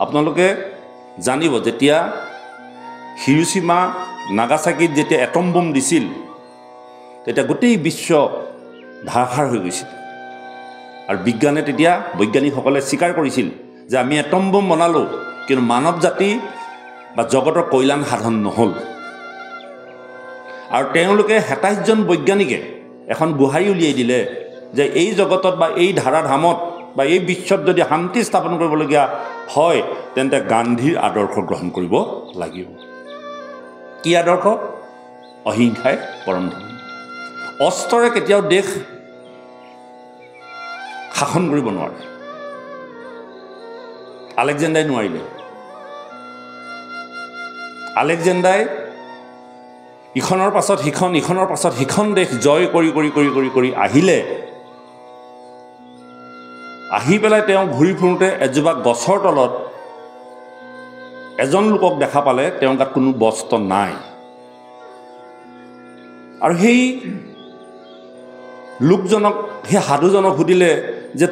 আপোনালোকে জানিব যেতিয়া হিৰোশ্বিমা নাগাচাকিত যেতিয়া এটম বোম দিছিল তেতিয়া গোটেই বিশ্ব ধাৰসাৰ হৈ গৈছিল আৰু বৈজ্ঞানিকসকলে স্বীকাৰ কৰিছিল যে আমি এটম বোম বনালোঁ কিন্তু মানৱ জাতি বা জগতৰ কল্যাণ সাধন নহ'ল আৰু তেওঁলোকে ২৭জন বৈজ্ঞানিকে এখন গোহাৰি উলিয়াই দিলে যে এই জগতত বা এই ধাৰাধামত বা এই বিশ্বত যদি শান্তি স্থাপন কৰিবলগীয়া হয় তেন্তে গান্ধীৰ আদৰ্শ গ্ৰহণ কৰিব লাগিব কি আদৰ্শ অহিংসাই পৰম ধৰ্ম অস্ত্ৰৰে কেতিয়াও দেশ শাসন কৰিব নোৱাৰে আলেকজেণ্ডাৰে নোৱাৰিলে আলেকজেণ্ডাৰে ইখনৰ পাছত সিখন দেশ জয় কৰি আহিলে আহি পেলাই তেওঁ ঘূৰি ফুৰোঁতে এজোপা গছৰ তলত এজন লোকক দেখা পালে তেওঁৰ গাত কোনো বস্ত্ৰ নাই আৰু সেই লোকজনক সেই সাধুজনক সুধিলে যে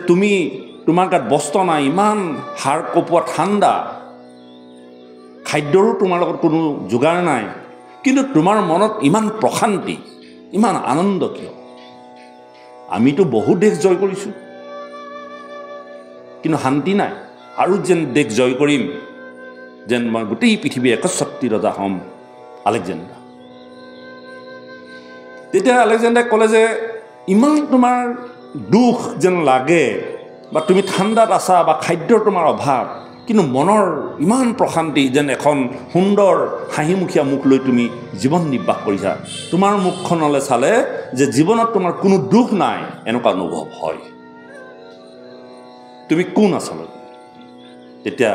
তোমাৰ গাত বস্ত্ৰ নাই ইমান হাড় কঁপোৱা ঠাণ্ডা খাদ্যৰো তোমাৰ লগত কোনো যোগাৰ নাই কিন্তু তোমাৰ মনত ইমান প্ৰশান্তি ইমান আনন্দ কিয় আমিতো বহু দেশ জয় কৰিছোঁ কিন্তু শান্তি নাই আৰু যেন দেশ জয় কৰিম যেন মই গোটেই পৃথিৱীৰ একচ্ছত্ৰী ৰজা হ'ম আলেকজেণ্ডাৰ তেতিয়া আলেকজেণ্ডাৰে ক'লে যে ইমান তোমাৰ দুখ যেন লাগে বা তুমি ঠাণ্ডাত আছা বা খাদ্যৰ তোমাৰ অভাৱ কিন্তু মনৰ ইমান প্ৰশান্তি যেন এখন সুন্দৰ হাঁহিমুখীয়া মুখ লৈ তুমি জীৱন নিৰ্বাহ কৰিছা তোমাৰ মুখখনলৈ চালে যে জীৱনত তোমাৰ কোনো দুখ নাই এনেকুৱা অনুভৱ হয় তুমি কোন আচলতে তেতিয়া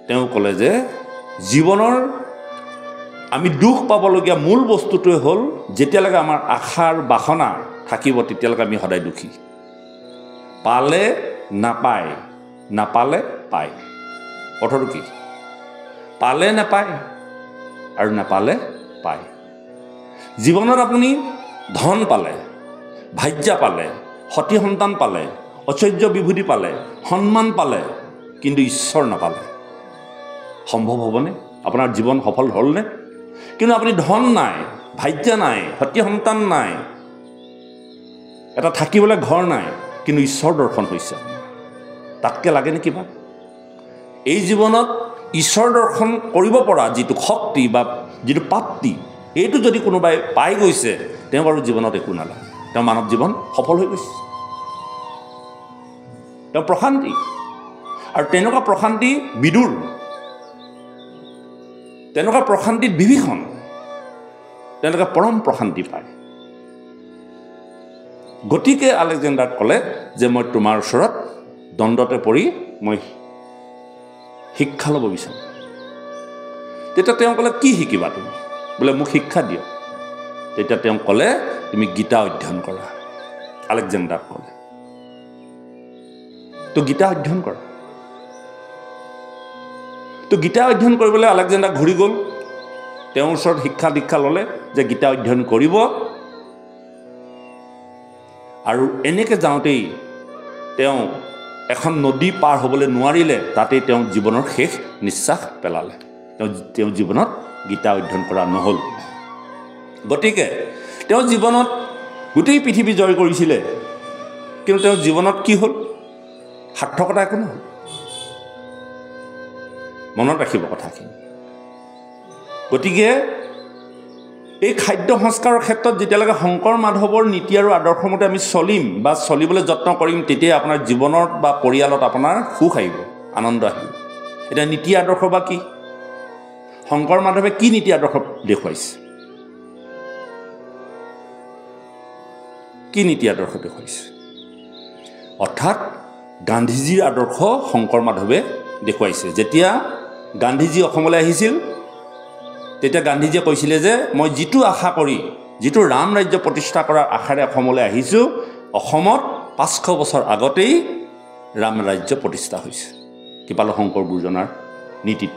তেওঁ ক'লে যে জীৱনৰ আমি দুখ পাবলগীয়া মূল বস্তুটোৱে হ'ল যেতিয়ালৈকে আমাৰ আশাৰ বাসনা থাকিব তেতিয়ালৈকে আমি সদায় দুখী পালে নাপায় নাপালে পায় অৰ্থটো কি পালে নাপায় আৰু নাপালে পায় জীৱনত আপুনি ধন পালে ভাজ্যা পালে সতী সন্তান পালে ঐশ্বৰ্য বিভূতি পালে সন্মান পালে কিন্তু ঈশ্বৰ নাপালে সম্ভৱ হ'বনে আপোনাৰ জীৱন সফল হ'লনে কিন্তু আপুনি ধন নাই ভাজ্যা নাই সতী সন্তান নাই এটা থাকিবলৈ ঘৰ নাই কিন্তু ঈশ্বৰ দৰ্শন হৈছে তাতকৈ লাগে নে কিবা এই জীৱনত ঈশ্বৰ দৰ্শন কৰিব পৰা যিটো শক্তি বা যিটো প্ৰাপ্তি এইটো যদি কোনোবাই পাই গৈছে তেওঁ বাৰু জীৱনত একো নালাগে তেওঁ মানৱ জীৱন সফল হৈ গৈছে তেওঁ প্ৰশান্তি আৰু তেনেকুৱা প্ৰশান্তি বিদুৰ তেনেকুৱা প্ৰশান্তিত বিভীষণ তেওঁলোকে পৰম প্ৰশান্তি পায় গতিকে আলেকজেণ্ডাৰক ক'লে যে মই তোমাৰ ওচৰত দণ্ডতে পৰি মই শিক্ষা ল'ব বিচাৰোঁ তেতিয়া তেওঁ ক'লে কি শিকিবা তুমি বোলে মোক শিক্ষা দিয়ক তেতিয়া তেওঁ ক'লে তুমি গীতা অধ্যয়ন কৰা আলেকজেণ্ডাৰক ক'লে তো গীতা অধ্যয়ন কৰা তো গীতা অধ্যয়ন কৰিবলৈ আলেকজেণ্ডাৰ ঘূৰি গ'ল তেওঁৰ ওচৰত শিক্ষা দীক্ষা ল'লে যে গীতা অধ্যয়ন কৰিব আৰু এনেকৈ যাওঁতেই তেওঁ এখন নদী পাৰ হ'বলৈ নোৱাৰিলে তাতেই তেওঁ জীৱনৰ শেষ নিশ্বাস পেলালে তেওঁ জীৱনত গীতা অধ্যয়ন কৰা নহ'ল গতিকে তেওঁ জীৱনত গোটেই পৃথিৱী জয় কৰিছিলে কিন্তু তেওঁৰ জীৱনত কি হ'ল সাৰ্থকতা একো নহ'ল মনত ৰাখিব কথাখিনি গতিকে এই খাদ্য সংস্কাৰৰ ক্ষেত্ৰত যেতিয়ালৈকে শংকৰ মাধৱৰ নীতি আৰু আদৰ্শৰ মতে আমি চলিম বা চলিবলৈ যত্ন কৰিম তেতিয়া আপোনাৰ জীৱনত বা পৰিয়ালত আপোনাৰ সুখ আহিব আনন্দ আহিব এতিয়া নীতি আদৰ্শ বা কি শংকৰ মাধৱে কি নীতি আদৰ্শ দেখুৱাইছে কি নীতি আদৰ্শ দেখুৱাইছে অৰ্থাৎ গান্ধীজীৰ আদৰ্শ শংকৰ মাধৱে দেখুৱাইছে যেতিয়া গান্ধীজী অসমলৈ আহিছিল তেতিয়া গান্ধীজীয়ে কৈছিলে যে মই যিটো আশা কৰি যিটো ৰাম ৰাজ্য প্ৰতিষ্ঠা কৰাৰ আশাৰে অসমলৈ আহিছোঁ অসমত 500 বছৰ আগতেই ৰাম ৰাজ্য প্ৰতিষ্ঠা হৈছে কৃপাল শংকৰ গুৰুজনাৰ নীতিত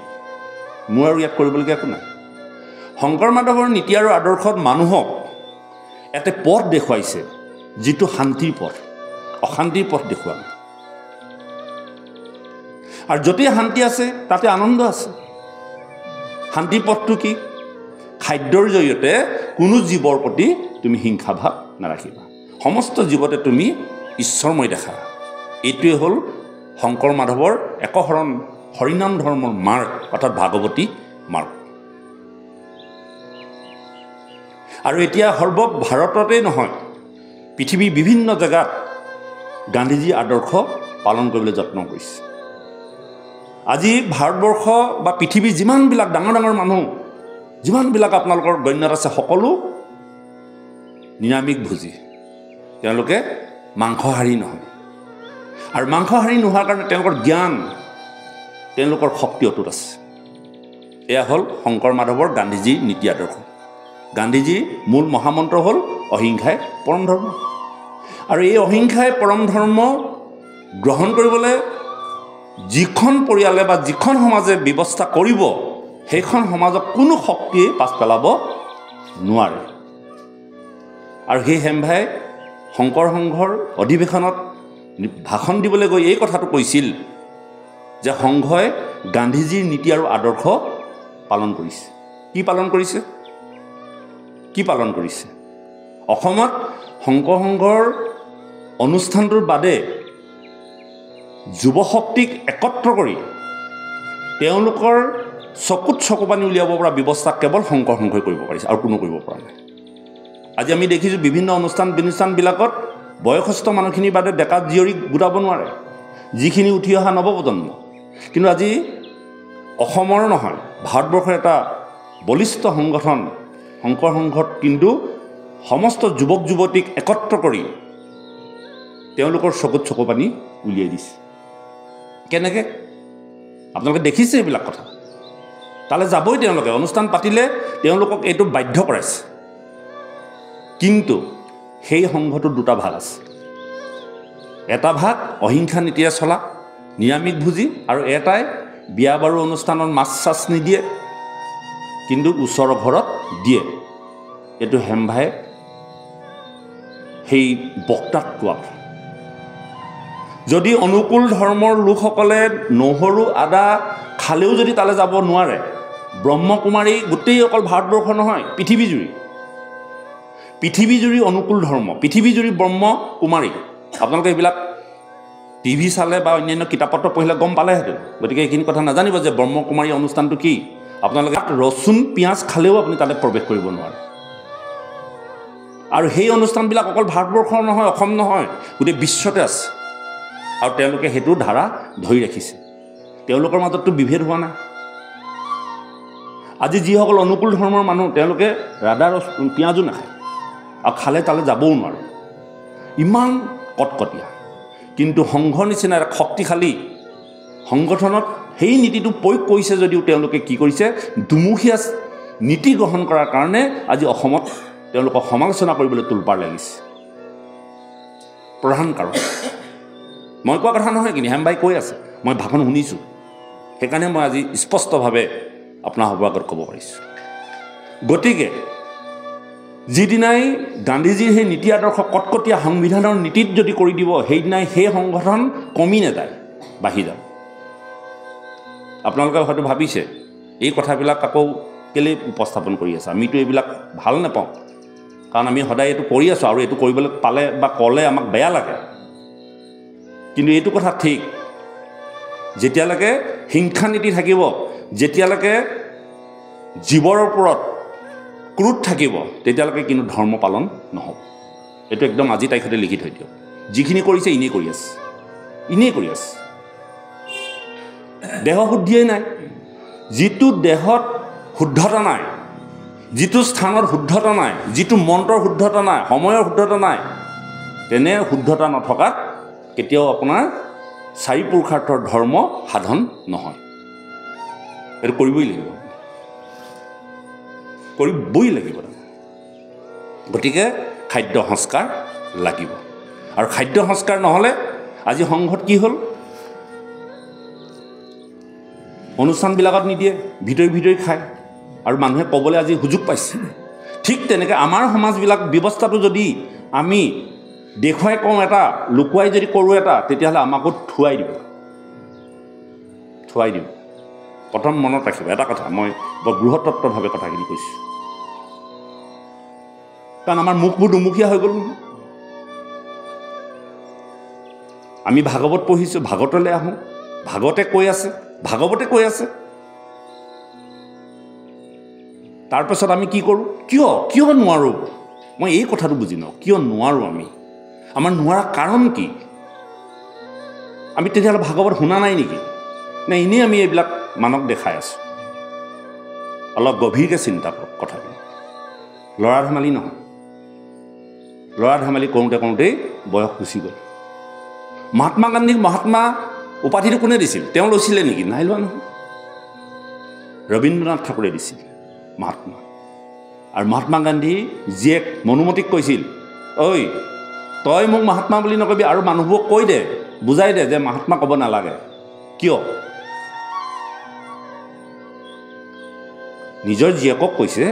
মোৰ আৰু ইয়াত কৰিবলগীয়া একো নাই শংকৰ মাধৱৰ নীতি আৰু আদৰ্শত মানুহক এটা পথ দেখুৱাইছে যিটো শান্তিৰ পথ অশান্তিৰ পথ দেখুওৱা নাই আৰু য'তে শান্তি আছে তাতে আনন্দ আছে। শান্তিৰ পথটো কি? খাদ্যৰ জৰিয়তে কোনো জীৱৰ প্ৰতি তুমি হিংসা ভাৱ নাৰাখিবা। সমস্ত জীৱতে তুমি ঈশ্বৰময় দেখা। এইটোৱে হ'ল শংকৰ মাধৱৰ একশৰণ হৰিনাম ধৰ্মৰ মাৰ্গ, অৰ্থাৎ ভাগৱতী মাৰ্গ। আৰু এতিয়া সৰ্বভাৰততেই নহয়, পৃথিৱীৰ বিভিন্ন জেগাত গান্ধীজীৰ আদৰ্শ পালন কৰিবলৈ যত্ন কৰিছে। আজি ভাৰতবৰ্ষ বা পৃথিৱীৰ যিমানবিলাক ডাঙৰ ডাঙৰ মানুহ, যিমানবিলাক আপোনালোকৰ গণ্যত আছে, সকলো নিৰামিষভোজী। তেওঁলোকে মাংসহাৰী নহয়। আৰু মাংসহাৰী নোহোৱাৰ কাৰণে তেওঁলোকৰ জ্ঞান, তেওঁলোকৰ শক্তি অটুট আছে। এয়া হ'ল শংকৰ মাধৱৰ গান্ধীজীৰ নীতি আদৰ্শ। গান্ধীজীৰ মূল মহামন্ত্ৰ হ'ল অহিংসাই পৰম ধৰ্ম। আৰু এই অহিংসাই পৰম ধৰ্ম গ্ৰহণ কৰিবলৈ যিখন পৰিয়ালে বা যিখন সমাজে ব্যৱস্থা কৰিব, সেইখন সমাজক কোনো শক্তিয়ে পাছ পেলাব নোৱাৰে। আৰু সেই হেমভাই শংকৰ সংঘৰ অধিৱেশনত ভাষণ দিবলৈ গৈ এই কথাটো কৈছিল যে সংঘই গান্ধীজীৰ নীতি আৰু আদৰ্শ পালন কৰিছে। কি পালন কৰিছে? কি পালন কৰিছে? অসমত শংকৰ সংঘৰ অনুষ্ঠানটোৰ বাদে যুৱশক্তিক একত্ৰ কৰি তেওঁলোকৰ চকুত চকু পানী উলিয়াব পৰা ব্যৱস্থা কেৱল শংকৰ সংঘই কৰিব পাৰিছে, আৰু কোনো কৰিব পৰা নাই। আজি আমি দেখিছোঁ বিভিন্ন অনুষ্ঠানবিলাকত বয়সস্থ মানুহখিনিৰ বাদে ডেকা জীয়ৰীক গোটাব নোৱাৰে, যিখিনি উঠি অহা নৱপ্ৰজন্ম। কিন্তু আজি অসমৰ নহয়, ভাৰতবৰ্ষৰ এটা বলিষ্ঠ সংগঠন শংকৰ সংঘত কিন্তু সমস্ত যুৱক যুৱতীক একত্ৰ কৰি তেওঁলোকৰ চকুত চকু পানী উলিয়াই দিছে। কেনেকৈ? আপোনালোকে দেখিছে এইবিলাক কথা। তালৈ যাবই তেওঁলোকে, অনুষ্ঠান পাতিলে তেওঁলোকক এইটো বাধ্য কৰাইছে। কিন্তু সেই সংঘটোৰ দুটা ভাগ আছে। এটা ভাগ অহিংসা নীতিৰে চলা, নিৰামিষভোজী, আৰু এটাই বিয়া বাৰু অনুষ্ঠানত মাছ চাছ নিদিয়ে, কিন্তু ওচৰৰ ঘৰত দিয়ে। এইটো হেমভাই সেই বক্তাক কোৱা। যদি অনুকূল ধৰ্মৰ লোকসকলে নহৰু আদা খালেও যদি তালৈ যাব নোৱাৰে, ব্ৰহ্মকুমাৰী গোটেই অকল ভাৰতবৰ্ষ নহয়, পৃথিৱীজুৰি অনুকূল ধৰ্ম, পৃথিৱীজুৰি ব্ৰহ্মকুমাৰী। আপোনালোকে এইবিলাক টিভি চালে বা অন্যান্য কিতাপ পত্ৰ পঢ়িলে গম পালেহেঁতেন। গতিকে এইখিনি কথা নাজানিব যে ব্ৰহ্মকুমাৰী অনুষ্ঠানটো কি। আপোনালোকে ৰচুন পিঁয়াজ খালেও আপুনি তালৈ প্ৰৱেশ কৰিব নোৱাৰে। আৰু সেই অনুষ্ঠানবিলাক অকল ভাৰতবৰ্ষৰ নহয়, অসম নহয়, গোটেই বিশ্বতে আছে। আৰু তেওঁলোকে সেইটো ধাৰা ধৰি ৰাখিছে। তেওঁলোকৰ মাজততো বিভেদ হোৱা নাই। আজি যিসকল অনুকূল ধৰ্মৰ মানুহ, তেওঁলোকে ৰাধা পিঁয়াজো নাখায়, আৰু খালে তালৈ যাবও নোৱাৰে। ইমান কটকটীয়া। কিন্তু সংঘৰ নিচিনা এটা শক্তিশালী সংগঠনত সেই নীতিটো প্ৰয়োগ কৰিছে যদিও তেওঁলোকে কি কৰিছে, দুমুখীয়া নীতি গ্ৰহণ কৰাৰ কাৰণে আজি অসমত তেওঁলোকক সমালোচনা কৰিবলৈ তোলপাৰ লাগিছে। প্ৰধান কাৰণ মই কোৱা কথা নহয়, কিন্তু হেমভাই কৈ আছে, মই ভাষণ শুনিছোঁ, সেইকাৰণে মই আজি স্পষ্টভাৱে আপোনাৰ সবৰ আগত ক'ব পাৰিছোঁ। গতিকে যিদিনাই গান্ধীজীৰ সেই নীতি আদৰ্শ কটকটীয়া সংবিধানৰ নীতিত যদি কৰি দিব, সেইদিনাই সেই সংগঠন কমি নাযায়, বাঢ়ি যাব। আপোনালোকে হয়তো ভাবিছে এই কথাবিলাক আকৌ কেলৈ উপস্থাপন কৰি আছে। আমিতো এইবিলাক ভাল নাপাওঁ, কাৰণ আমি সদায় এইটো কৰি আছোঁ, আৰু এইটো কৰিবলৈ পালে বা ক'লে আমাক বেয়া লাগে। কিন্তু এইটো কথা ঠিক, যেতিয়ালৈকে হিংসা নীতি থাকিব, যেতিয়ালৈকে জীৱৰ ওপৰত ক্ৰোধ থাকিব, তেতিয়ালৈকে কিন্তু ধৰ্ম পালন নহ'ব। এইটো একদম আজি তাৰিখতে লিখি থৈ দিয়ক। যিখিনি কৰিছে এনেই কৰি আছে, এনেই কৰি আছে। দেহ শুদ্ধিয়েই নাই। যিটো দেহত শুদ্ধতা নাই, যিটো স্থানত শুদ্ধতা নাই, যিটো মন্ত্ৰৰ শুদ্ধতা নাই, সময়ৰ শুদ্ধতা নাই, তেনে শুদ্ধতা নথকাত কেতিয়াও আপোনাৰ চাৰি পুৰুষাৰ্থৰ ধৰ্ম সাধন নহয়। এইটো কৰিবই লাগিব, কৰিবই লাগিব। গতিকে খাদ্য সংস্কাৰ লাগিব। আৰু খাদ্য সংস্কাৰ নহ'লে আজি সংঘত কি হ'ল, অনুষ্ঠানবিলাকত নিদিয়ে, ভিতৰি ভিতৰি খায়, আৰু মানুহে ক'বলৈ আজি সুযোগ পাইছে। ঠিক তেনেকৈ আমাৰ সমাজবিলাক ব্যৱস্থাটো যদি আমি দেখুৱাই কওঁ এটা, লুকুৱাই যদি কৰোঁ এটা, তেতিয়াহ'লে আমাকো থুৱাই দিব। চোৱাই দিম। প্ৰথম মনত ৰাখিব এটা কথা, মই বৰ বৃহত্তত্বভাৱে কথাখিনি কৈছোঁ, কাৰণ আমাৰ মুখবোৰ দুমুখীয়া হৈ গ'ল নহয়। আমি ভাগৱত পঢ়িছোঁ, ভাগৱতলৈ আহোঁ, ভাগৱতে কৈ আছে। তাৰপাছত আমি কি কৰোঁ? কিয় নোৱাৰোঁ? মই এই কথাটো বুজি নাও, কিয় নোৱাৰোঁ আমি? আমাৰ নোৱাৰা কাৰণ কি? আমি তেতিয়াহ'লে ভাগৱত শুনা নাই নেকি? নে এনেই আমি এইবিলাক মানুহক দেখাই আছোঁ? অলপ গভীৰকৈ চিন্তা কৰক কথাটো। ল'ৰা ধেমালি নহয়, ল'ৰা ধেমালি কৰোঁতেই বয়স গুচি গ'ল। মহাত্মা গান্ধীক মহাত্মা উপাধিটো কোনে দিছিল? তেওঁ লৈছিলে নেকি? নাই লোৱা নহয়, ৰবীন্দ্ৰনাথ ঠাকুৰে দিছিল মহাত্মা। আৰু মহাত্মা গান্ধী জীয়েক মনুমতীক কৈছিল, ঐ তই মোক মহাত্মা বুলি নকবি, আৰু মানুহবোৰক কৈ দে, বুজাই দে যে মহাত্মা ক'ব নালাগে। কিয়? নিজৰ জীয়েকক কৈছে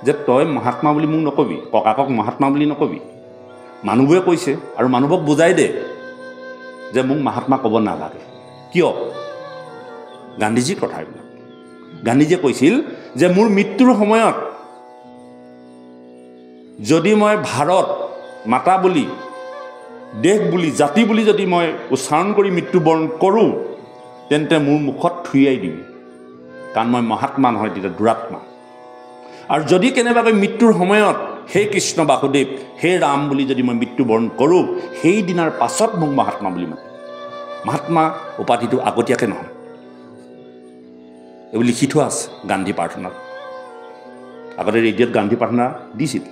যে তই মহাত্মা বুলি মোক নকবি, ককাকক মহাত্মা বুলি নকবি। মানুহবোৰে কৈছে, আৰু মানুহবোৰক বুজাই দে যে মোক মহাত্মা ক'ব নালাগে। কিয়? গান্ধীজীৰ কথা এইবিলাক। গান্ধীজীয়ে কৈছিল যে মোৰ মৃত্যুৰ সময়ত যদি মই ভাৰত মাতা বুলি, দেশ বুলি, জাতি বুলি যদি মই উচ্চাৰণ কৰি মৃত্যুবৰণ কৰোঁ, তেন্তে মোৰ মুখত থুৰিয়াই দিবি, কাৰণ মই মহাত্মা নহয়, তেতিয়া দুৰাত্মা। আৰু যদি কেনেবাকৈ মৃত্যুৰ সময়ত হে কৃষ্ণ বাসুদেৱ, হে ৰাম বুলি যদি মই মৃত্যুবৰণ কৰোঁ, সেই দিনাৰ পাছত মোক মহাত্মা বুলি মাতে। মহাত্মা উপাধিটো আগতীয়াকৈ নহয়, এইবোৰ লিখি থোৱা আছে গান্ধী প্ৰাৰ্থনাত। আগতে ৰেডিঅ'ত গান্ধী প্ৰাৰ্থনা দিছিল,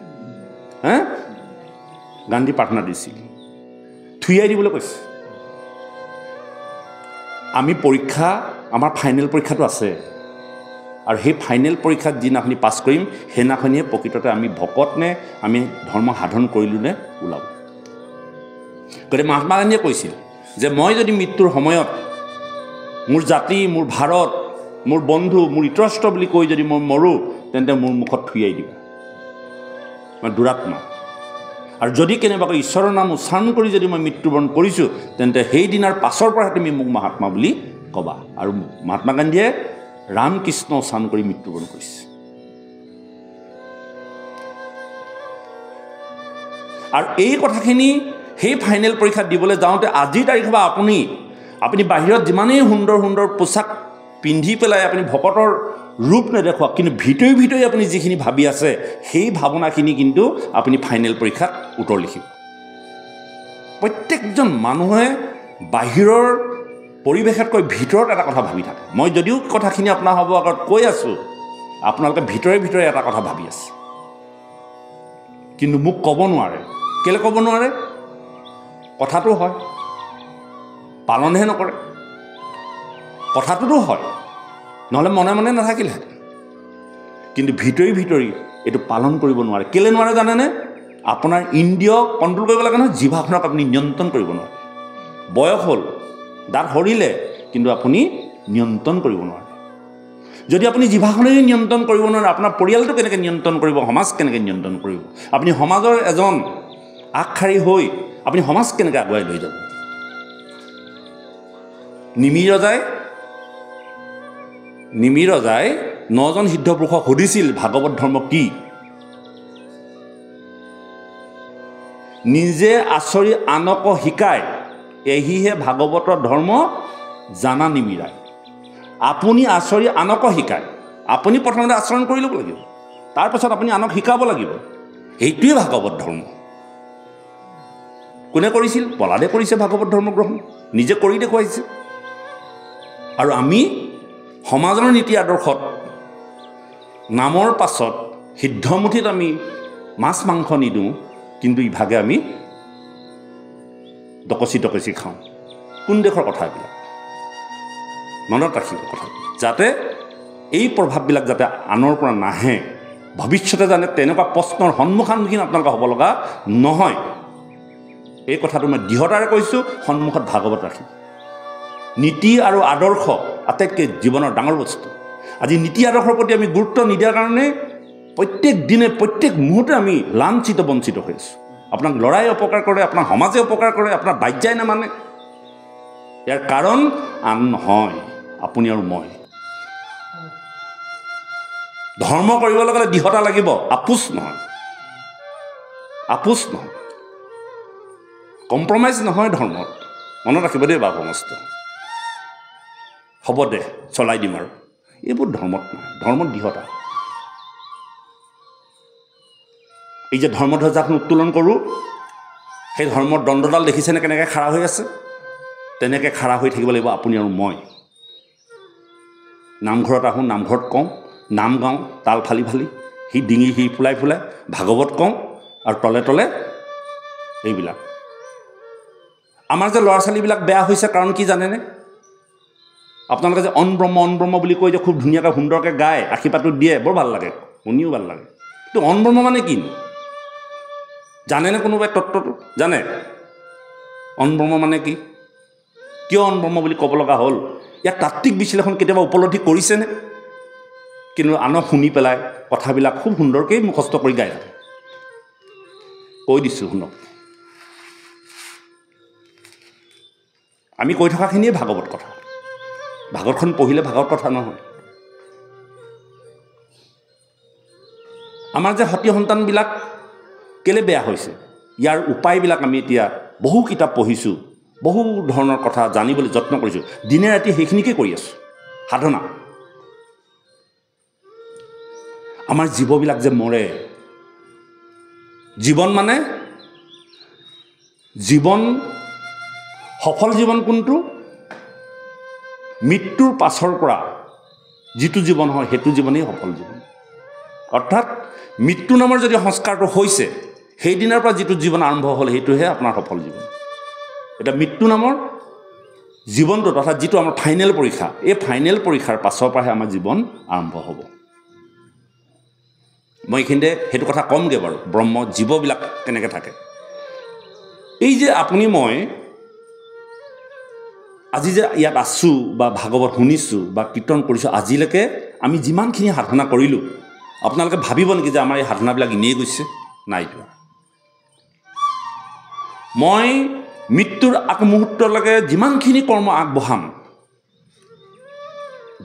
গান্ধী প্ৰাৰ্থনা দিছিল, থুৰিয়াই দিবলৈ কৈছে। আমি আমাৰ ফাইনেল পৰীক্ষাটো আছে, আৰু সেই ফাইনেল পৰীক্ষাত যিদিনাখনি পাছ কৰিম, সেইদিনাখনিয়ে প্ৰকৃততে আমি ভকত নে আমি ধৰ্ম সাধন কৰিলোঁ নে ওলাব। গতিকে মহাত্মা গান্ধীয়ে কৈছিল যে মই যদি মৃত্যুৰ সময়ত মোৰ জাতি, মোৰ ভাৰত, মোৰ বন্ধু, মোৰ ইতৰাষ্ট্ৰ বুলি কৈ যদি মই মৰোঁ, তেন্তে মোৰ মুখত থুৰিয়াই দিবা, মই দুৰাত্মা। আৰু যদি কেনেবাকৈ ঈশ্বৰৰ নাম উচ্চাৰণ কৰি যদি মই মৃত্যুবৰণ কৰিছোঁ, তেন্তে সেই দিনাৰ পাছৰ পৰাহে তুমি মোক মহাত্মা বুলি ক'বা। আৰু মহাত্মা গান্ধীয়ে ৰাম কৃষ্ণ উচ্চাৰণ কৰি মৃত্যুবৰণ কৰিছে। আৰু এই কথাখিনি সেই ফাইনেল পৰীক্ষাত দিবলৈ যাওঁতে আজিৰ তাৰিখে বা আপুনি বাহিৰত যিমানেই সুন্দৰ সুন্দৰ পোচাক পিন্ধি পেলাই আপুনি ভকতৰ ৰূপ নেদেখুৱাওক, কিন্তু ভিতৰি আপুনি যিখিনি ভাবি আছে, সেই ভাৱনাখিনি কিন্তু আপুনি ফাইনেল পৰীক্ষাত উত্তৰ লিখিব। প্ৰত্যেকজন মানুহে বাহিৰৰ পৰিৱেশতকৈ ভিতৰত এটা কথা ভাবি থাকে। মই যদিও কথাখিনি আপোনালোকৰ আগত কৈ আছোঁ, আপোনালোকে ভিতৰে এটা কথা ভাবি আছে, কিন্তু মোক ক'ব নোৱাৰে। কেলৈ ক'ব নোৱাৰে? কথাটো হয়, পালনহে নকৰে। কথাটোতো হয়, নহ'লে মনে মনে নাথাকিলেহেঁতেন, কিন্তু ভিতৰি এইটো পালন কৰিব নোৱাৰে। কেলৈ নোৱাৰে জানেনে? আপোনাৰ ইন্দ্ৰিয় কণ্ট্ৰল কৰিব লাগে নহয়, জিভাখনক আপুনি নিয়ন্ত্ৰণ কৰিব নোৱাৰে। বয়স হ'ল, দাঁত সৰিলে, কিন্তু আপুনি নিয়ন্ত্ৰণ কৰিব নোৱাৰে। যদি আপুনি জিভাখনেই নিয়ন্ত্ৰণ কৰিব নোৱাৰে, আপোনাৰ পৰিয়ালটো কেনেকৈ নিয়ন্ত্ৰণ কৰিব, সমাজ কেনেকৈ নিয়ন্ত্ৰণ কৰিব? আপুনি সমাজৰ এজন আগশাৰী হৈ আপুনি সমাজ কেনেকৈ আগুৱাই লৈ যাব? নিমি ৰজাই 9জন সিদ্ধ পুৰুষক সুধিছিল ভাগৱত ধৰ্ম কি? নিজে আচৰি আনক শিকায়, এহিহে ভাগৱতৰ ধৰ্ম জানা নিমিৰাই। আপুনি আচৰি আনক শিকায়, আপুনি প্ৰথমতে আচৰণ কৰি ল'ব লাগিব, তাৰপাছত আপুনি আনক শিকাব লাগিব। সেইটোৱে ভাগৱত ধৰ্ম। কোনে কৰিছিল? প্ৰহ্লাদে কৰিছে ভাগৱত ধৰ্ম গ্ৰহণ, নিজে কৰি দেখুৱাইছে। আৰু আমি সমাজৰ নীতি আদৰ্শত নামৰ পাছত সিদ্ধমুঠিত আমি মাছ মাংস নিদিওঁ, কিন্তু ইভাগে আমি ডকচি খাওঁ। কোন দেশৰ কথা এইবিলাক? মনত ৰাখিব কথাটো, যাতে এই প্ৰভাৱবিলাক যাতে আনৰ পৰা নাহে, ভৱিষ্যতে যাতে তেনেকুৱা প্ৰশ্নৰ সন্মুখীন আপোনালোকে হ'ব লগা নহয়। এই কথাটো মই দৃঢ়তাৰে কৈছোঁ, সন্মুখত ভাগৱত ৰাখিব। নীতি আৰু আদৰ্শ আটাইতকৈ জীৱনৰ ডাঙৰ বস্তু। আজি নীতি আদৰ্শৰ প্ৰতি আমি গুৰুত্ব নিদিয়াৰ কাৰণে প্ৰত্যেক দিনে প্ৰত্যেক মুহূৰ্তে আমি লাঞ্ছিত বঞ্চিত হৈ আছোঁ। আপোনাক ল'ৰাই অপকাৰ কৰে, আপোনাৰ সমাজে অপকাৰ কৰে, আপোনাৰ বাজ্যাই নামানে। ইয়াৰ কাৰণ আন নহয়, আপুনি আৰু মই। ধৰ্ম কৰিবলৈ গ'লে দৃঢ়তা লাগিব, আপোচ নহয়, আপোচ নহয়, কম্প্ৰমাইজ নহয় ধৰ্মত। মনত ৰাখিব দেই বাপ সমস্ত। হ'ব দে চলাই দিম আৰু, এইবোৰ ধৰ্মত নাই। ধৰ্মত দৃঢ়তা। এই যে ধৰ্মধ্বজাখন উত্তোলন কৰোঁ, সেই ধৰ্মৰ দণ্ডডাল দেখিছেনে কেনেকৈ খাৰা হৈ আছে? তেনেকৈ খাৰা হৈ থাকিব লাগিব আপুনি আৰু মই। নামঘৰত আহোঁ, নামঘৰত কওঁ, নাম গাওঁ তাল ফালি ফালি, সি ডিঙি সি ফুলাই ফুলাই, ভাগৱত কওঁ, আৰু তলে তলে এইবিলাক। আমাৰ যে ল'ৰা ছোৱালীবিলাক বেয়া হৈছে কাৰণ কি জানেনে? আপোনালোকে যে অন ব্ৰহ্ম বুলি কৈ যে খুব ধুনীয়াকৈ সুন্দৰকৈ গায়, আশীৰ্বাদটো দিয়ে, বৰ ভাল লাগে, শুনিও ভাল লাগে। কিন্তু অন ব্ৰহ্ম মানে কি? জানেনে কোনোবাই তত্ত্বটো? জানে অন ব্ৰহ্ম মানে কি? কিয় অন ব্ৰহ্ম বুলি ক'ব লগা হ'ল? ইয়াৰ তাত্ত্বিক বিশ্লেষণ কেতিয়াবা উপলব্ধি কৰিছেনে? কিন্তু আনক শুনি পেলাই কথাবিলাক খুব সুন্দৰকৈ মুখস্থ কৰি গাই থাকে। কৈ দিছোঁ শুনক। আমি কৈ থকাখিনিয়ে ভাগৱত কথা। ভাগৱতখন পঢ়িলে ভাগৱত কথা নহয়। আমাৰ যে সতী সন্তানবিলাক কেলৈ বেয়া হৈছে, ইয়াৰ উপায়বিলাক আমি এতিয়া বহু কিতাপ পঢ়িছোঁ, বহু ধৰণৰ কথা জানিবলৈ যত্ন কৰিছোঁ, দিনে ৰাতি সেইখিনিকে কৰি আছোঁ সাধনা। আমাৰ জীৱবিলাক যে মৰে, জীৱন মানে জীৱন, সফল জীৱন কোনটো? মৃত্যুৰ পাছৰ পৰা যিটো জীৱন হয় সেইটো জীৱনেই সফল জীৱন। অৰ্থাৎ মৃত্যু নামৰ যদি সংস্কাৰটো হৈছে, সেইদিনাৰ পৰা যিটো জীৱন আৰম্ভ হ'ল সেইটোহে আপোনাৰ সফল জীৱন। এতিয়া মৃত্যু নামৰ জীৱনটোত, অৰ্থাৎ যিটো আমাৰ ফাইনেল পৰীক্ষা, এই ফাইনেল পৰীক্ষাৰ পাছৰ পৰাহে আমাৰ জীৱন আৰম্ভ হ'ব। মই এইখিনিতে সেইটো কথা ক'মগৈ বাৰু, ব্ৰহ্ম জীৱবিলাক কেনেকৈ থাকে। এই যে আপুনি মই আজি যে ইয়াত আছোঁ বা ভাগৱত শুনিছোঁ বা কীৰ্তন কৰিছোঁ, আজিলৈকে আমি যিমানখিনি সাধনা কৰিলোঁ, আপোনালোকে ভাবিব নেকি যে আমাৰ এই সাধনাবিলাক এনেই গৈছে? নাই যোৱা। মই মৃত্যুৰ আগমুহূৰ্তলৈকে যিমানখিনি কৰ্ম আগবঢ়াম,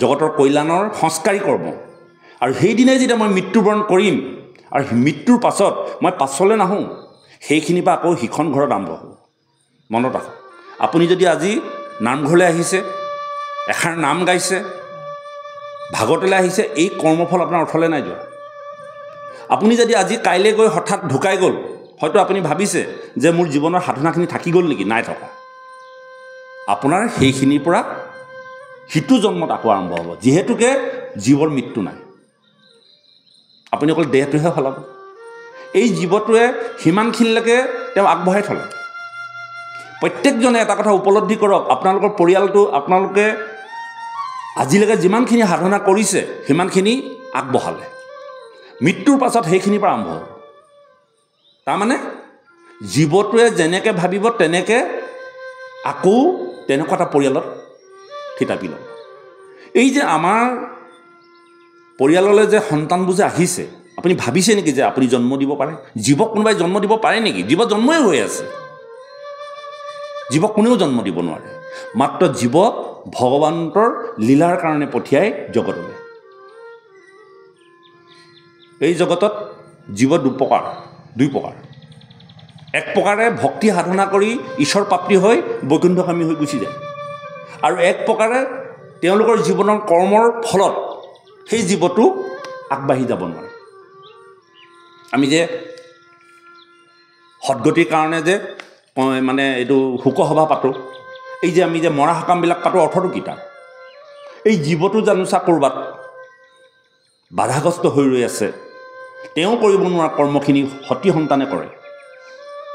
জগতৰ কল্যাণৰ সংস্কাৰী কৰ্ম, আৰু সেইদিনাই যেতিয়া মই মৃত্যুবৰণ কৰিম, আৰু মৃত্যুৰ পাছত মই পাছলৈ নাহোঁ, সেইখিনিৰ পৰা আকৌ সিখন ঘৰত আৰম্ভ হ'ব। মনত ৰাখক। আপুনি যদি আজি নামঘৰলৈ আহিছে, এষাৰ নাম গাইছে, ভাগৱতলৈ আহিছে, এই কৰ্মফল আপোনাৰ অৰ্থলৈ নাই যোৱা। আপুনি যদি আজি কাইলৈ গৈ হঠাৎ ঢুকাই গ'ল, হয়তো আপুনি ভাবিছে যে মোৰ জীৱনৰ সাধনাখিনি থাকি গ'ল নেকি? নাই থকা। আপোনাৰ সেইখিনিৰ পৰা সিটো জন্মত আকৌ আৰম্ভ হ'ব, যিহেতুকে জীৱৰ মৃত্যু নাই। আপুনি অকল দেহটোহে সলাব। এই জীৱটোৱে সিমানখিনিলৈকে তেওঁ আগবঢ়াই থ'লে। প্ৰত্যেকজনে এটা কথা উপলব্ধি কৰক, আপোনালোকৰ পৰিয়ালটো আপোনালোকে আজিলৈকে যিমানখিনি সাধনা কৰিছে সিমানখিনি আগবঢ়ালে, মৃত্যুৰ পাছত সেইখিনিৰ পৰা আৰম্ভ হ'ব। তাৰমানে জীৱটোৱে যেনেকৈ ভাবিব তেনেকৈ আকৌ তেনেকুৱা এটা পৰিয়ালত থিতাপি ল'ব। এই যে আমাৰ পৰিয়াললৈ যে সন্তানবোৰ যে আহিছে, আপুনি ভাবিছে নেকি যে আপুনি জন্ম দিব পাৰে? জীৱক কোনোবাই জন্ম দিব পাৰে নেকি? জীৱ জন্মই হৈ আছে। জীৱক কোনেও জন্ম দিব নোৱাৰে। মাত্ৰ জীৱ ভগৱন্তৰ লীলাৰ কাৰণে পঠিয়াই জগতলৈ। এই জগতত জীৱ দুই প্ৰকাৰ। এক প্ৰকাৰে ভক্তি সাধনা কৰি ঈশ্বৰ প্ৰাপ্তি হৈ বৈকুণ্ঠগামী হৈ গুচি যায়, আৰু এক প্ৰকাৰে তেওঁলোকৰ জীৱনৰ কৰ্মৰ ফলত সেই জীৱটো আগবাঢ়ি যাব নোৱাৰে। আমি যে সদগতিৰ কাৰণে যে মানে এইটো শোকসভা পাতোঁ, এই যে আমি যে মৰা সকামবিলাক পাতোঁ, অৰ্থটো কি তাৰ? এই জীৱটো জানোচা ক'ৰবাত বাধাগ্ৰস্ত হৈ ৰৈ আছে, তেওঁ কৰিব নোৱাৰা কৰ্মখিনি সতী সন্তানে কৰে,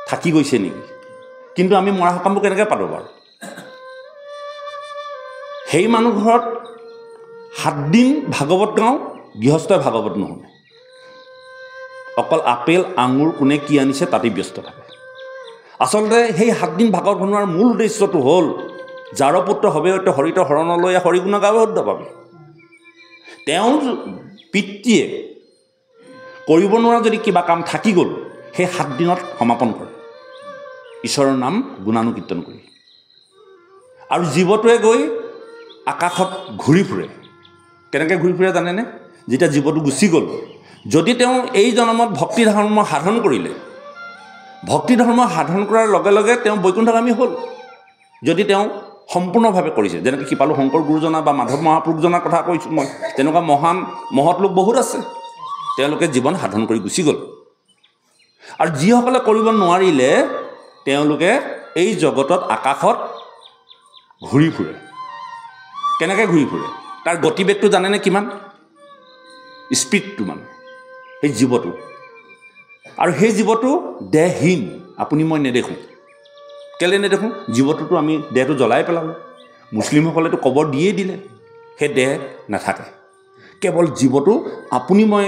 থাকি গৈছে নেকি? কিন্তু আমি মৰা সকামবোৰ কেনেকৈ পাতোঁ বাৰু? সেই মানুহ ঘৰত 7 দিন ভাগৱত গাওঁ, গৃহস্থই ভাগৱত নুশুনে, অকল আপেল আঙুৰ কোনে কি আনিছে তাতেই ব্যস্ত থাকে। আচলতে সেই 7 দিন ভাগৱত শুনোৱাৰ মূল উদ্দেশ্যটো হ'ল, যাৰ পুত্ৰ হবে হৰিত শৰণলৈ হৰিগুণ গাৱে শুদ্ধ পাবি। তেওঁ পিতৃয়ে কৰিব নোৱাৰা যদি কিবা কাম থাকি গ'ল, সেই 7 দিনত সমাপন কৰে ঈশ্বৰৰ নাম গুণানুকীৰ্তন কৰি। আৰু জীৱটোৱে গৈ আকাশত ঘূৰি ফুৰে কেনেকৈ ঘূৰি ফুৰে জানেনে যেতিয়া জীৱটো গুচি গ'ল যদি তেওঁ এই জন্মত ভক্তি ধৰ্ম সাধন কৰিলে ভক্তি ধৰ্ম সাধন কৰাৰ লগে লগে তেওঁ বৈকুণ্ঠগামী হ'ল যদি তেওঁ সম্পূৰ্ণভাৱে কৰিছে যেনেকৈ কৃপালু শংকৰ গুৰুজনা বা মাধৱ মহাপুৰুষজনাৰ কথা কৈছোঁ মই তেনেকুৱা মহান মহৎ লোক বহুত আছে তেওঁলোকে জীৱন সাধন কৰি গুচি গ'ল আৰু যিসকলে কৰিব নোৱাৰিলে তেওঁলোকে এই জগতত আকাশত ঘূৰি ফুৰে কেনেকৈ ঘূৰি ফুৰে তাৰ গতিবেগটো জানেনে কিমান স্পীডটো মানে সেই জীৱটো আৰু সেই জীৱটো দেহহীন আপুনি মই নেদেখোঁ কেলৈ নেদেখোঁ জীৱটোতো আমি দেহটো জ্বলাই পেলালোঁ মুছলিমসকলেতো কবৰ দিয়েই দিলে সেই দেহ নাথাকে কেৱল জীৱটো আপুনি মই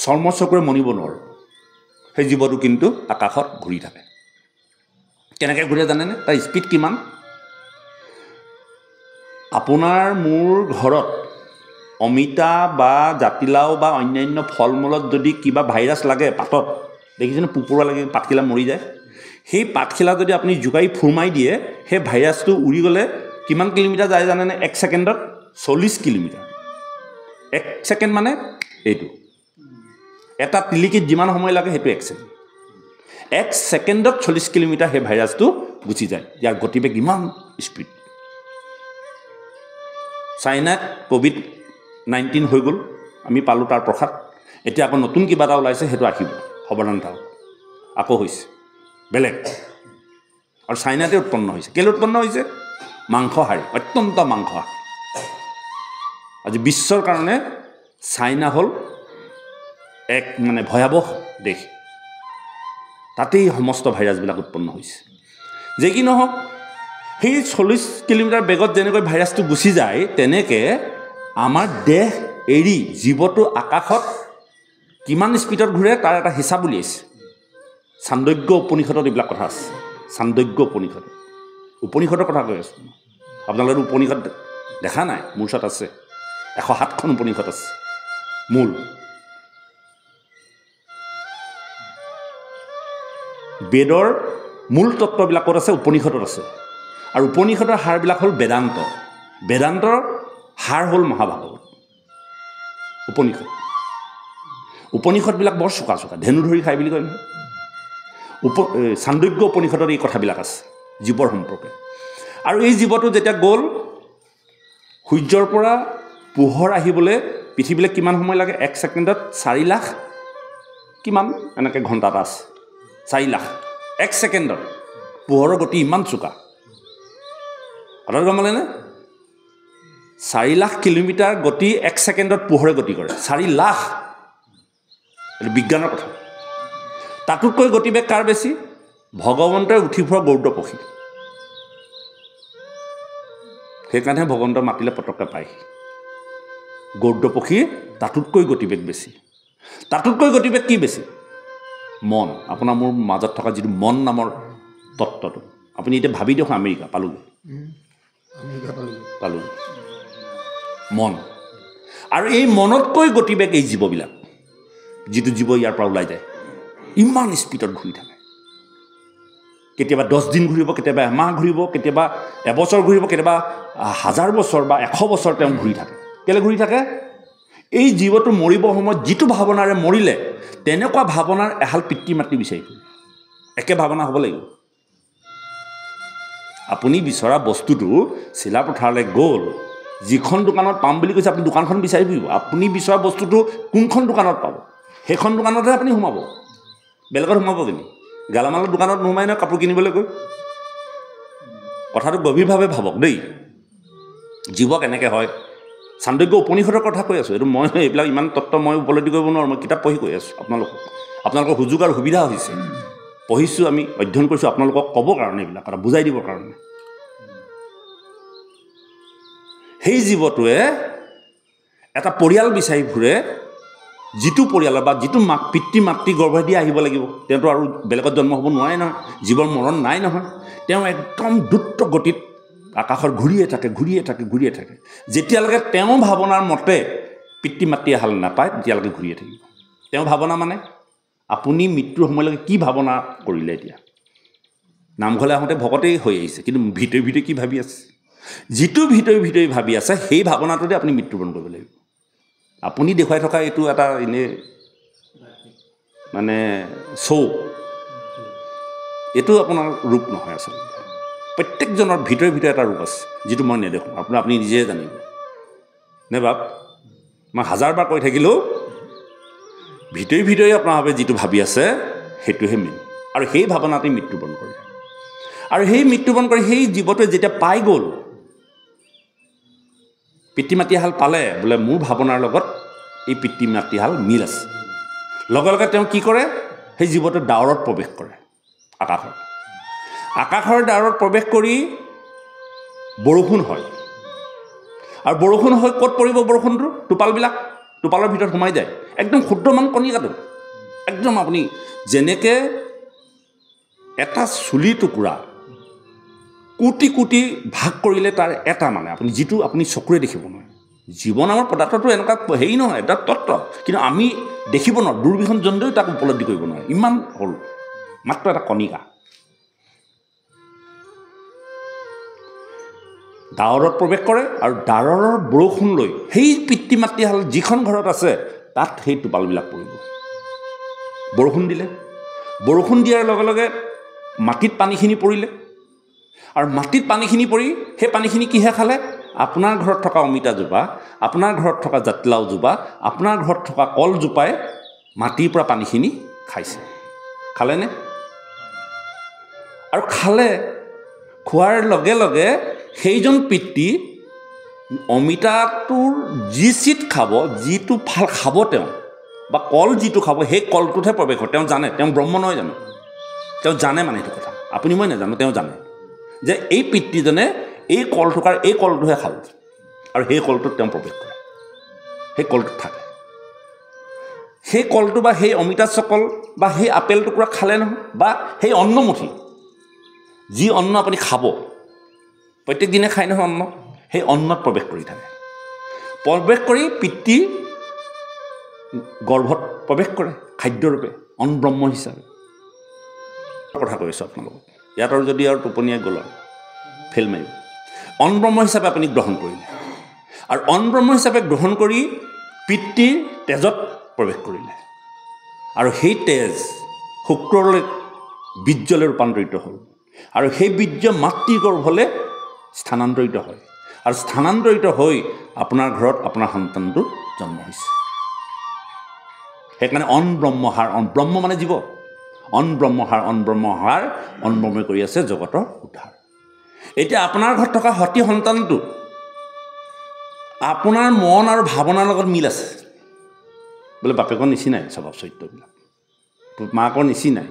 চৰ্মচকুৰে মনিব নোৱাৰোঁ সেই জীৱটো কিন্তু আকাশত ঘূৰি থাকে কেনেকৈ ঘূৰে জানেনে তাৰ স্পীড কিমান আপোনাৰ মোৰ ঘৰত অমিতা বা জাতিলাও বা অন্যান্য ফল মূলত যদি কিবা ভাইৰাছ লাগে পাতত দেখিছেনে পোপৰুৱা লাগি পাতখিলা মৰি যায় সেই পাতখিলা যদি আপুনি জোকাৰি ফুৰ মাৰি দিয়ে সেই ভাইৰাছটো উৰি গ'লে কিমান কিলোমিটাৰ যায় জানেনে 1 ছেকেণ্ডত 40 কিলোমিটাৰ 1 ছেকেণ্ড মানে এইটো এটা তিলিকিত যিমান সময় লাগে সেইটো 1 ছেকেণ্ড 1 ছেকেণ্ডত 40 কিলোমিটাৰ সেই ভাইৰাছটো গুচি যায় ইয়াৰ গতিবেগ ইমান স্পীড চাইনাত COVID-19 হৈ গ'ল আমি পালোঁ তাৰ প্ৰসাদ এতিয়া আকৌ নতুন কিবা এটা ওলাইছে সেইটো আহিব সাৱধান থাকক আকৌ হৈছে বেলেগ আৰু চাইনাতে উৎপন্ন হৈছে কেলৈ উৎপন্ন হৈছে মাংসহাৰী অত্যন্ত মাংসহাৰী আজি বিশ্বৰ কাৰণে চাইনা হ'ল এক মানে ভয়াৱহ দেশ তাতেই সমস্ত ভাইৰাছবিলাক উৎপন্ন হৈছে যে কি নহওক সেই 40 কিলোমিটাৰ বেগত যেনেকৈ ভাইৰাছটো গুচি যায় তেনেকৈ আমাৰ দেহ এৰি জীৱটো আকাশত কিমান স্পীডত ঘূৰে তাৰ এটা হিচাপ উলিয়াইছে চান্দোগ্য উপনিষদত এইবিলাক কথা আছে চান্দোগ্য উপনিষদৰ কথা কৈ আছোঁ আপোনালোকে উপনিষদ দেখা নাই মোৰ ওচৰত আছে 107খন উপনিষদ আছে মূল বেদৰ মূল তত্ত্ববিলাকত আছে উপনিষদত আছে আৰু উপনিষদৰ সাৰবিলাক হ'ল বেদান্তৰ সাৰ হ'ল মহাভাগৱত উপনিষদবিলাক বৰ চোকা ধেনু ধৰি খাই বুলি কয় নহয় চান্দোগ্য উপনিষদত এই কথাবিলাক আছে জীৱৰ সম্পৰ্কে আৰু এই জীৱটো যেতিয়া গ'ল সূৰ্যৰ পৰা পোহৰ আহিবলৈ পৃথিৱীলৈ কিমান সময় লাগে 1 ছেকেণ্ডত 4 লাখ কিমান এনেকৈ ঘণ্টা এটা আছে 4 লাখ 1 ছেকেণ্ডত পোহৰৰ গতি ইমান চোকা কথাটো গম পালেনে 4 লাখ কিলোমিটাৰ গতি 1 ছেকেণ্ডত পোহৰে গতি কৰে 4 লাখ এইটো বিজ্ঞানৰ কথা তাতোতকৈ গতিবেগ কাৰ বেছি ভগৱন্তই উঠি ফুৰা গৰুড় পক্ষী সেইকাৰণে ভগৱন্তই মাতিলে পটককৈ পায় গৰুড় পক্ষী তাতোতকৈ গতিবেগ বেছি তাতোতকৈ গতিবেগ কি বেছি মন আপোনাৰ মোৰ মাজত থকা যিটো মন নামৰ তত্ত্বটো আপুনি এতিয়া ভাবি দিয়ক আমেৰিকা পালোগৈ মন আৰু এই মনতকৈ গতিবেগ এই জীৱবিলাক যিটো জীৱ ইয়াৰ পৰা ওলাই যায় ইমান স্পীডত ঘূৰি থাকে কেতিয়াবা 10 দিন ঘূৰিব কেতিয়াবা এমাহ ঘূৰিব কেতিয়াবা এবছৰ ঘূৰিব কেতিয়াবা 1000 বছৰ বা 100 বছৰ তেওঁ ঘূৰি থাকে কেলৈ ঘূৰি থাকে এই জীৱটো মৰিব সময়ত যিটো ভাৱনাৰে মৰিলে তেনেকুৱা ভাৱনাৰ এহাল পিতৃ মাতৃ বিচাৰি ফুৰে একে ভাৱনা হ'ব লাগিব আপুনি বিচৰা বস্তুটো চিলাপথাৰলৈ গ'ল যিখন দোকানত পাম বুলি কৈছে আপুনি দোকানখন বিচাৰি ফুৰিব আপুনি বিচৰা বস্তুটো কোনখন দোকানত পাব সেইখন দোকানতহে আপুনি সোমাব বেলেগত সোমাব কিন্তু গেলামালৰ দোকানত নোসোমাই নহয় কাপোৰ কিনিবলৈ গৈ কথাটো গভীৰভাৱে ভাবক দেই জীৱ কেনেকৈ হয় চান্দোগ্য উপনিষদৰ কথা কৈ আছোঁ এইটো মই এইবিলাক ইমান তত্ত্ব মই উপলব্ধি কৰিব নোৱাৰোঁ মই কিতাপ পঢ়ি কৈ আছোঁ আপোনালোকৰ সুযোগ আৰু সুবিধা হৈছে পঢ়িছোঁ আমি অধ্যয়ন কৰিছোঁ আপোনালোকক ক'বৰ কাৰণে এইবিলাক কথা বুজাই দিবৰ কাৰণে সেই জীৱটোৱে এটা পৰিয়াল বিচাৰি ফুৰে যিটো পৰিয়ালৰ বা যিটো পিতৃ মাতৃ গৰ্ভেদি আহিব লাগিব তেওঁতো আৰু বেলেগত জন্ম হ'ব নোৱাৰে নহয় জীৱৰ মৰণ নাই নহয় তেওঁ একদম দ্ৰুত গতিত আকাশত ঘূৰিয়ে থাকে যেতিয়ালৈকে তেওঁ ভাৱনাৰ মতে পিতৃ মাতৃ এহাল নাপায় তেতিয়ালৈকে ঘূৰিয়ে থাকিব তেওঁ ভাৱনা মানে আপুনি মৃত্যুৰ সময়লৈকে কি ভাৱনা কৰিলে এতিয়া নামঘৰলৈ আহোঁতে ভকতেই হৈ আহিছে কিন্তু ভিতৰি কি ভাবি আছে যিটো ভিতৰি ভাবি আছে সেই ভাৱনাটোতে আপুনি মৃত্যুবৰণ কৰিব লাগিব আপুনি দেখুৱাই থকা এইটো এটা এনে মানে শ্ব' এইটো আপোনাৰ ৰূপ নহয় আচলতে প্ৰত্যেকজনৰ ভিতৰে এটা ৰূপ আছে যিটো মই নেদেখোঁ আপুনি নিজে জানিব নে বাপ মই হাজাৰবাৰ কৈ থাকিলেও ভিতৰি আপোনাৰ ভাৱে যিটো ভাবি আছে সেইটোহে মেইন আৰু সেই ভাৱনাটোৱে মৃত্যুবৰণ কৰে আৰু সেই মৃত্যুবৰণ কৰি সেই জীৱটোৱে যেতিয়া পাই গ'ল পিতৃ মাতৃহাল পালে বোলে মোৰ ভাৱনাৰ লগত এই পিতৃ মাতৃহাল মিল আছে লগে তেওঁ কি কৰে সেই জীৱটোৰ ডাৱৰত প্ৰৱেশ কৰে আকাশৰ ডাৱৰত প্ৰৱেশ কৰি বৰষুণ হয় আৰু বৰষুণ হৈ ক'ত পৰিব বৰষুণটো টোপালৰ ভিতৰত সোমাই যায় একদম ক্ষুদ্ৰমান কণিকাটো একদম আপুনি যেনেকৈ এটা চুলি টুকুৰা কোটি ভাগ কৰিলে তাৰ এটা মানে আপুনি যিটো আপুনি চকুৰে দেখিব নোৱাৰে জীৱন আমাৰ পদাৰ্থটো এনেকুৱা হেৰি নহয় এটা তত্ত্ব কিন্তু আমি দেখিব নোৱাৰোঁ দূৰবীক্ষণ জন্তুৱেও তাক উপলব্ধি কৰিব নোৱাৰে ইমান সৰু মাত্ৰ এটা কণিকা ডাৱৰত প্ৰৱেশ কৰে আৰু ডাৱৰৰ বৰষুণ লৈ সেই পিতৃ মাতৃহাল যিখন ঘৰত আছে তাত সেই টোপালবিলাক পৰিব বৰষুণ দিয়াৰ লগে মাটিত পানীখিনি পৰিলে আৰু মাটিত পানীখিনি পৰি সেই পানীখিনি কিহে খালে আপোনাৰ ঘৰত থকা অমিতাজোপা আপোনাৰ ঘৰত থকা জাতিলাওজোপা আপোনাৰ ঘৰত থকা কলজোপাই মাটিৰ পৰা পানীখিনি খাইছে খালেনে আৰু খোৱাৰ লগে সেইজন পিতৃ অমিতাটোৰ যি চিট খাব যিটো ফাল খাব তেওঁ বা কল যিটো খাব সেই কলটোতহে প্ৰৱেশ হয় তেওঁ জানে তেওঁ ব্ৰহ্ম নহয় জানো তেওঁ জানে মানে এইটো কথা আপুনি মই নাজানো তেওঁ জানে যে এই পিতৃজনে এই কলথোকাৰ এই কলটোহে খাল আৰু সেই কলটোত তেওঁ প্ৰৱেশ কৰে সেই কলটোত থাকে সেই কলটো বা সেই অমিতা চকল বা সেই আপেল টুকুৰা খালে নহয় বা সেই অন্নমুঠি যি অন্ন আপুনি খাব প্ৰত্যেক দিনে খায় নহয় অন্ন সেই অন্নত প্ৰৱেশ কৰি থাকে প্ৰৱেশ কৰি পিতৃ গৰ্ভত প্ৰৱেশ কৰে খাদ্যৰূপে অনব্ৰহ্ম হিচাপে কথা কৈছোঁ আপোনালোকক ইয়াত আৰু যদি আৰু টোপনিয়াই গ'ল আৰু ফেল মাৰিব অনব্ৰহ্ম হিচাপে আপুনি গ্ৰহণ কৰিলে আৰু অনব্ৰহ্ম হিচাপে গ্ৰহণ কৰি পিতৃৰ তেজত প্ৰৱেশ কৰিলে আৰু সেই তেজ শুক্ৰলৈ বীৰ্যলৈ ৰূপান্তৰিত হ'ল আৰু সেই বীৰ্য মাতৃ গৰ্ভলৈ স্থানান্তৰিত হয় আৰু স্থানান্তৰিত হৈ আপোনাৰ ঘৰত আপোনাৰ সন্তানটো জন্ম হৈছে সেইকাৰণে অনব্ৰহ্মহাৰ ব্ৰহ্ম মানে জীৱ অনব্ৰহ্মহাৰ অনব্ৰহ্মে কৰি আছে জগতৰ উদ্ধাৰ এতিয়া আপোনাৰ ঘৰত থকা সতী সন্তানটো আপোনাৰ মন আৰু ভাৱনাৰ লগত মিল আছে বোলে বাপেকৰ নিচিনাই স্বভাৱ চৰিত্ৰবিলাক মাকৰ নিচিনাই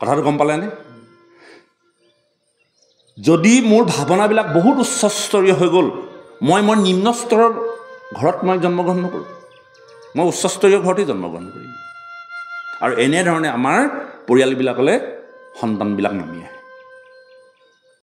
কথাটো গম পালেনে যদি মোৰ ভাৱনাবিলাক বহুত উচ্চস্তৰীয় হৈ গ'ল মই নিম্ন স্তৰৰ ঘৰত মই জন্মগ্ৰহণ নকৰোঁ মই উচ্চস্তৰীয় ঘৰতেই জন্মগ্ৰহণ কৰিম আৰু এনেধৰণে আমাৰ পৰিয়ালবিলাকলৈ সন্তানবিলাক নামি আহে